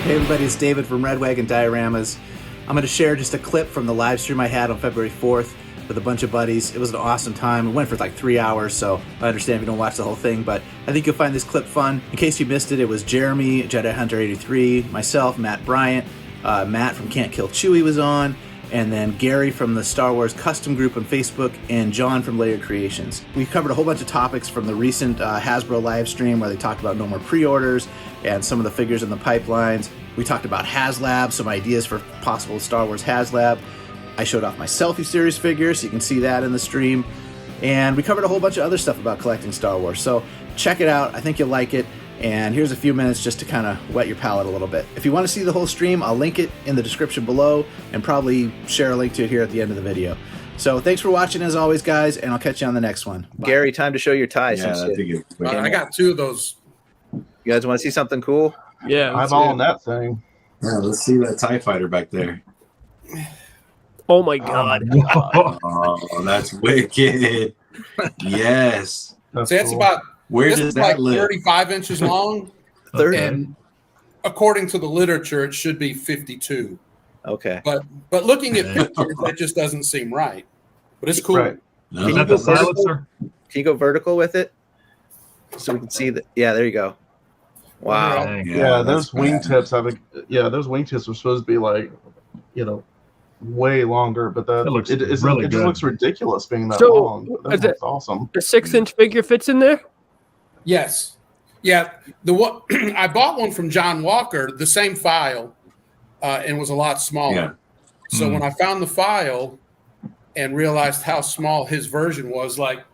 Hey everybody, it's David from Red Wagon Dioramas. I'm going to share just a clip from the live stream I had on February 4th with a bunch of buddies. It was an awesome time. It went for like 3 hours, so I understand if you don't watch the whole thing, but I think you'll find this clip fun. In case you missed it, it was Jeremy, Jedi Hunter 83, myself, Matt Bryant, Matt from Can't Kill Chewie was on, and then Gary from the Star Wars Custom group on Facebook, and Jon from Layered Creations. We covered a whole bunch of topics from the recent Hasbro live stream where they talked about no more pre-orders and some of the figures in the pipelines. We talked about HASLAB, some ideas for possible Star Wars HASLAB. I showed off my Selfie Series figures, so you can see that in the stream. And we covered a whole bunch of other stuff about collecting Star Wars. So check it out. I think you'll like it. And here's a few minutes just to kind of wet your palate a little bit. If you want to see the whole stream, I'll link it in the description below and probably share a link to it here at the end of the video. So thanks for watching as always, guys, and I'll catch you on the next one. Bye. Gary, time to show your ties. Yeah, I got two of those. You guys want to see something cool? Yeah, I'm all on that thing. Yeah, let's see that TIE fighter back there. oh my god. Oh, that's wicked. Yes. That's See, it's cool. about Where this does is that like live? 35 inches long, 30. and according to the literature, it should be 52. Okay. But looking at pictures, that just doesn't seem right. But it's cool. Right. No. Can you go vertical? Can you go vertical with it? So we can see that. Yeah, there you go. Wow. Yeah, that's those wingtips bad. those wingtips are supposed to be like, way longer, but It looks it really just good. looks ridiculous being that So, long. That is it- looks awesome. A 6-inch figure fits in there? Yes. Yeah. The one I bought one from John Walker, the same file, and was a lot smaller. Yeah. So when I found the file and realized how small his version was, like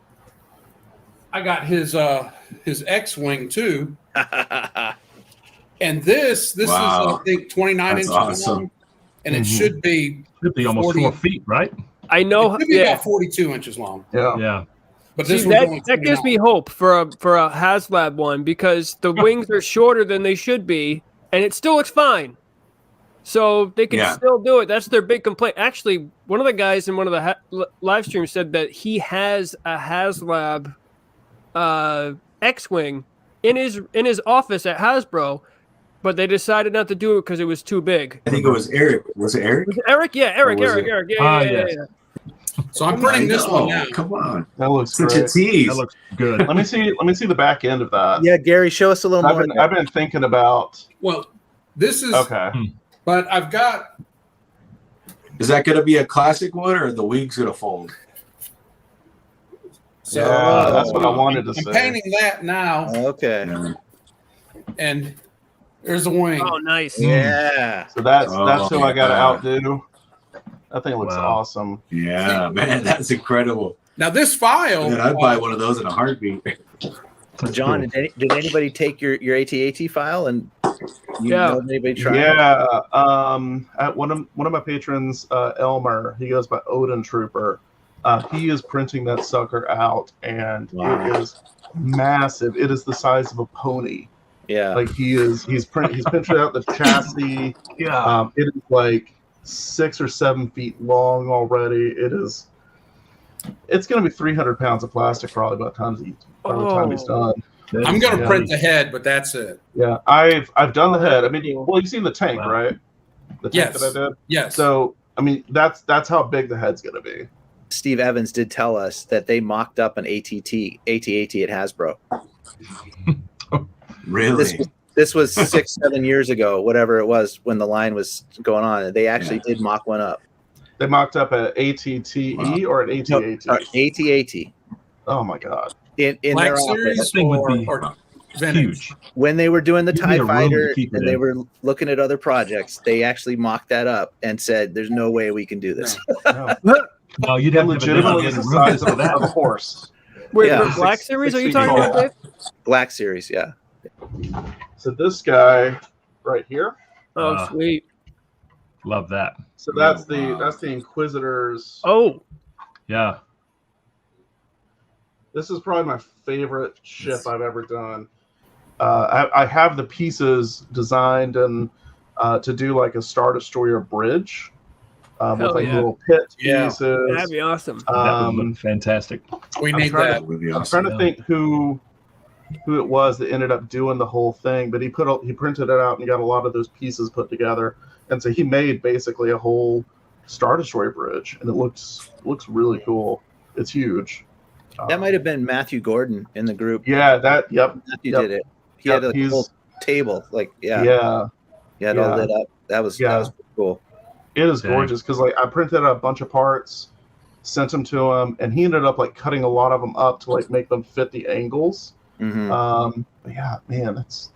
I got his X-Wing too. And this is Wow. I think 29 That's inches awesome. long, and it should be almost 40 4 feet, right? I know. it should be Yeah. about 42 inches long. Yeah. Yeah. But See, this one's only that gives 29. me hope for a HasLab one because the wings are shorter than they should be, and it still looks fine. So they can Yeah. still do it. That's their big complaint. Actually, one of the guys in one of the live streams said that he has a HasLab X-Wing in his office at Hasbro, but they decided not to do it because it was too big. I think it was Eric. Was it Eric? Was it Eric? Yeah, Eric. Or was Eric. it- Yeah, Yes. yeah. So I'm printing this one now. Come on. That looks Such a great. tease. That looks good. Let me see the back end of that. Yeah, Gary, show us a little more. I've been thinking about Well, this is okay. but I've got Is that going to be a classic one or the wings going to fold? so Yeah, that's what I wanted to I'm say. painting that now, Okay. Yeah. and there's a wing. Oh, nice. Yeah. So that's Oh, who I got to yeah. outdo. That thing looks Wow. awesome. Yeah, man, that's incredible. Now this file, Man, I'd buy one of those in a heartbeat. John, did anybody take your AT-AT file and know anybody tried? Yeah, at one of my patrons, Elmer, he goes by Odin Trooper. He is printing that sucker out, and Wow. it is massive. It is the size of a pony. Yeah. Like he's printed out the chassis. Yeah. It is like 6 or 7 feet long already. It's going to be 300 pounds of plastic probably by the time he's done. I'm going to Yeah. print the head, but that's it. Yeah, I've done the head. I mean, well, you've seen the tank, Wow. right? The tank Yes. that I did. Yes. So, I mean, that's how big the head's going to be. Steve Evans did tell us that they mocked up an AT-AT at Hasbro. Really? This was 6-7 years ago, whatever it was, when the line was going on. They actually did mock one up. They mocked up an ATTE or an ATAT. AT-AT. Oh my god! In Black their Series office, thing would be or vintage. Huge. when they were doing the You need TIE a room to Fighter keep it and they in. were looking at other projects, they actually mocked that up and said, "There's no way we can do this." No. No, you'd It have to legitimately is the size of a horse. Wait, Yeah. for Black Series, are you 6 talking feet about, tall. Dave? Black Series, yeah. So this guy right here. Oh, sweet. Love that. So that's the Inquisitors. Oh, Yeah. This is probably my favorite ship I've ever done. I have the pieces designed and to do like a Star Destroyer bridge with Hell like yeah. little pit Yeah. pieces. that'd be awesome. That would look fantastic. We I'm need trying that. That would be I'm awesome. trying to think who who it was that ended up doing the whole thing, but he printed it out and got a lot of those pieces put together, and so he made basically a whole Star Destroyer bridge, and it looks really cool. It's huge. That might have been Matthew Gordon in the group. Yeah, that. Yep. Matthew did it. He had a whole table, like yeah, it all lit up. That was pretty cool. It is gorgeous because like I printed out a bunch of parts, sent them to him, and he ended up like cutting a lot of them up to like make them fit the angles. Mm-hmm. But yeah, man, it's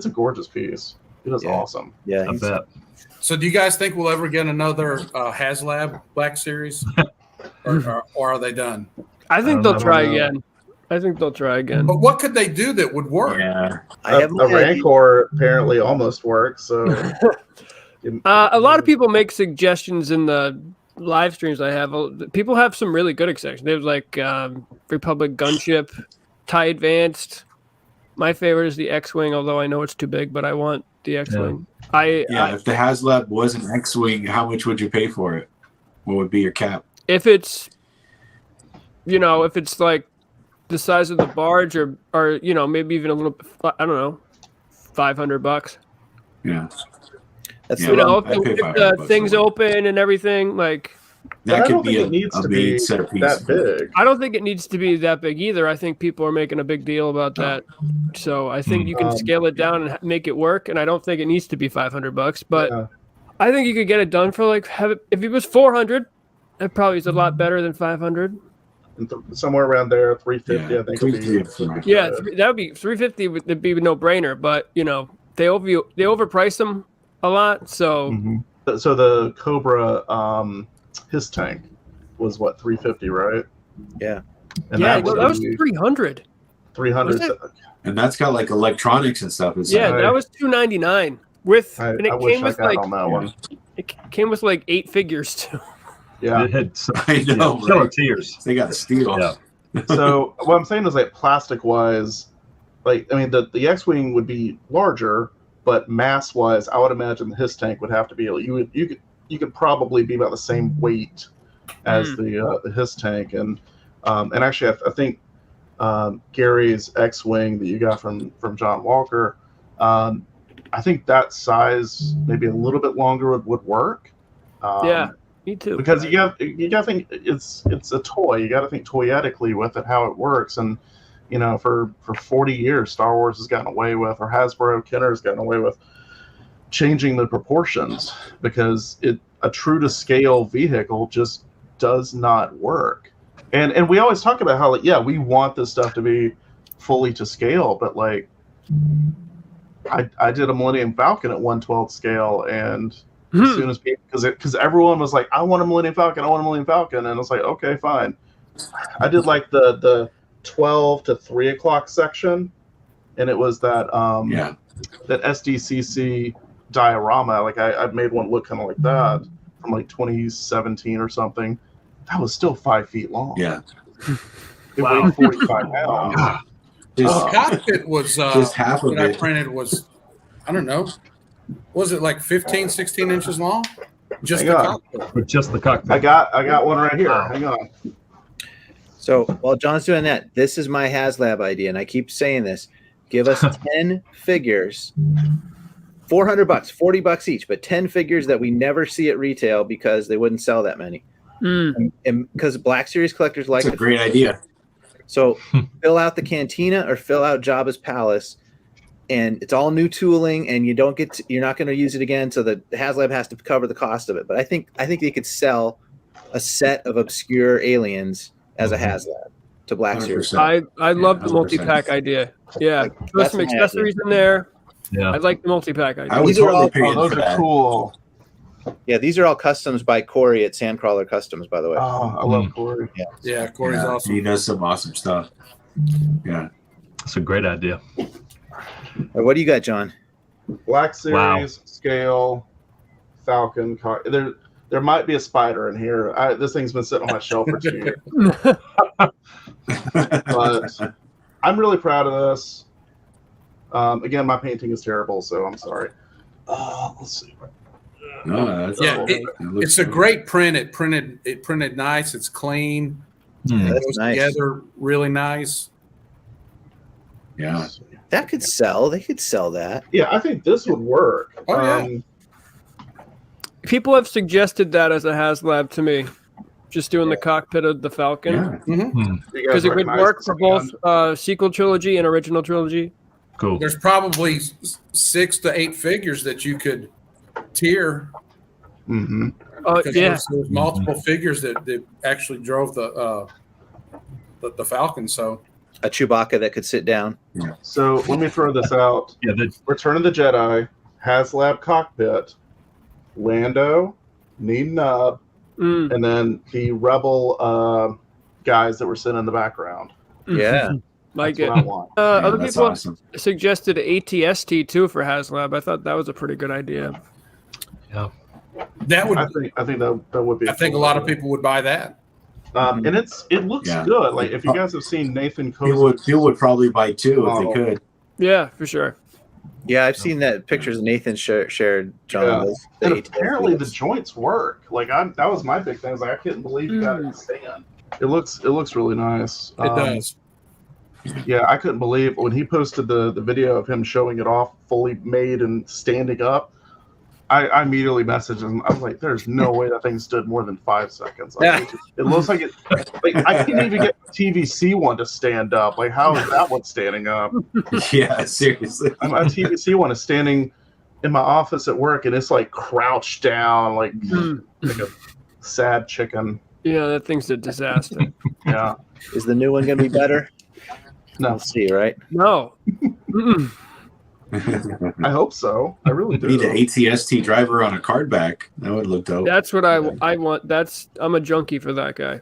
a gorgeous piece. It is awesome. Yeah, I bet. So, do you guys think we'll ever get another HASLAB Black Series, or are they done? I think they'll try again. But what could they do that would work? Yeah. A Rancor apparently almost works. So a lot of people make suggestions in the live streams I have. People have some really good exceptions. There's like Republic Gunship, TIE Advanced. My favorite is the X-Wing, although I know it's too big, but I want the X-Wing. If the HASLAB was an X-Wing, how much would you pay for it? What would be your cap? If it's like the size of the barge or maybe even a little, I don't know, $500. Yeah. That's If the thing's open and everything, like that could be a big set of pieces. that big. I don't think it needs to be that big either. I think people are making a big deal about that. So I think you can scale it down and make it work. And I don't think it needs to be $500, but I think you could get it done for like, if it was 400, that probably is a lot better than 500. Somewhere around there, 350. I think. That would be 350 would be a no brainer, but they overprice them a lot. So, so the Cobra, his tank was what 350, right? Yeah. And that was 300. 300. And that's got like electronics and stuff. That was $299 with, and it wish came I with got like on that one. It came with like 8 figures too. Yeah, I know. Killer tears. They got to steal. Yeah. So what I'm saying is like plastic wise, like I mean the X-wing would be larger, but mass wise, I would imagine his tank would have to be you could probably be about the same weight as the his tank, and actually I think Gary's X-wing that you got from John Walker, I think that size maybe a little bit longer would work. Me too. Because you got to think it's a toy. You got to think toyetically with it, how it works. And for 40 years, Star Wars has gotten away with, or Hasbro, Kenner has gotten away with changing the proportions because a true to scale vehicle just does not work. And we always talk about how we want this stuff to be fully to scale, but like I did a Millennium Falcon at 1/12 scale, and as soon as people, because everyone was like, I want a Millennium Falcon, and I was like, okay, fine. I did like the 12 to 3 o'clock section, and it was that that SDCC diorama. Like I made one look kind of like that from like 2017 or something. That was still 5 feet long. Yeah, it weighed 45 pounds. The cockpit was just half of it. I printed was, I don't know. Was it like 15, 16 inches long? Just the cockpit. With just the cockpit. I got one right here. Hang on. So while John's doing that, this is my HASLAB idea, and I keep saying this. Give us 10 figures, $400, $40 each, but 10 figures that we never see at retail because they wouldn't sell that many. And because Black Series collectors like that's a great idea. So fill out the cantina or fill out Jabba's palace. And it's all new tooling, and you're not going to use it again. So the HASLAB has to cover the cost of it. But I think they could sell a set of obscure aliens as a HASLAB to Black 100%. Series. I love the 100%. multi-pack idea. Yeah, throw some accessories in there. Yeah, I like the multi-pack idea. I would totally pay in Those for are that. cool. Yeah, these are all customs by Corey at Sandcrawler Customs, by the way. Oh, I love Corey. Yeah, Corey's awesome. He does some awesome stuff. Yeah, it's a great idea. What do you got, John? Black Series, scale, Falcon. There might be a spider in here. This thing's been sitting on my shelf for 2 years. But I'm really proud of this. Again, my painting is terrible, so I'm sorry. Let's see. no, that's It's a great print. It printed nice. It's clean. It That's goes nice. together really nice. Yeah. That could sell. They could sell that. Yeah, I think this would work. Oh, yeah. People have suggested that as a HasLab to me. Just doing the cockpit of the Falcon. Yeah. Mhm. Because it would work for both sequel trilogy and original trilogy. Cool. There's probably 6 to 8 figures that you could tier. Mm-hmm. Because Yeah. there's multiple figures that actually drove the Falcon. So A Chewbacca that could sit down. So let me throw this out. Yeah, Return of the Jedi, HasLab cockpit, Lando, Need Nub, and then the Rebel guys that were sitting in the background. Yeah. Like That's it. what I want. Other that's people awesome. suggested ATST too for HasLab. I thought that was a pretty good idea. that would, I think that would be. I think a lot of people would buy that. And it looks Yeah. good. Like if you guys have seen Nathan People Kozuch, would probably buy 2 if Oh. they could. Yeah, for sure. Yeah, I've seen that pictures Nathan shared, John. Yeah. those- and the apparently the ATSTs. joints work. Like that was my big thing. I was like, I couldn't believe you got it to stand. It looks really nice. It does. Yeah, I couldn't believe when he posted the video of him showing it off fully made and standing up. I immediately messaged him. I was like, "There's no way that thing stood more than 5 seconds. Like, it looks like it. Like I can't even get the TVC one to stand up. Like how is that one standing up? Yeah, seriously. My TVC one is standing in my office at work, and it's like crouched down, like a sad chicken. Yeah, that thing's a disaster. Yeah, Is the new one going to be better? no, We'll see, right? No. Mm-mm. I hope so. I really do. Need an ATST driver on a card back. That would look dope. That's what I want. I'm a junkie for that guy.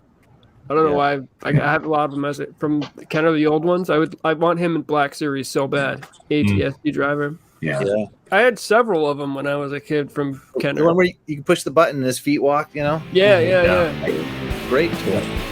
I don't know why. I have a lot of them from kind of the old ones. I want him in Black Series so bad. ATST driver. Yeah. Yeah. I had several of them when I was a kid from The Kenner. one where you can push the button and his feet walk, Yeah. Great toy.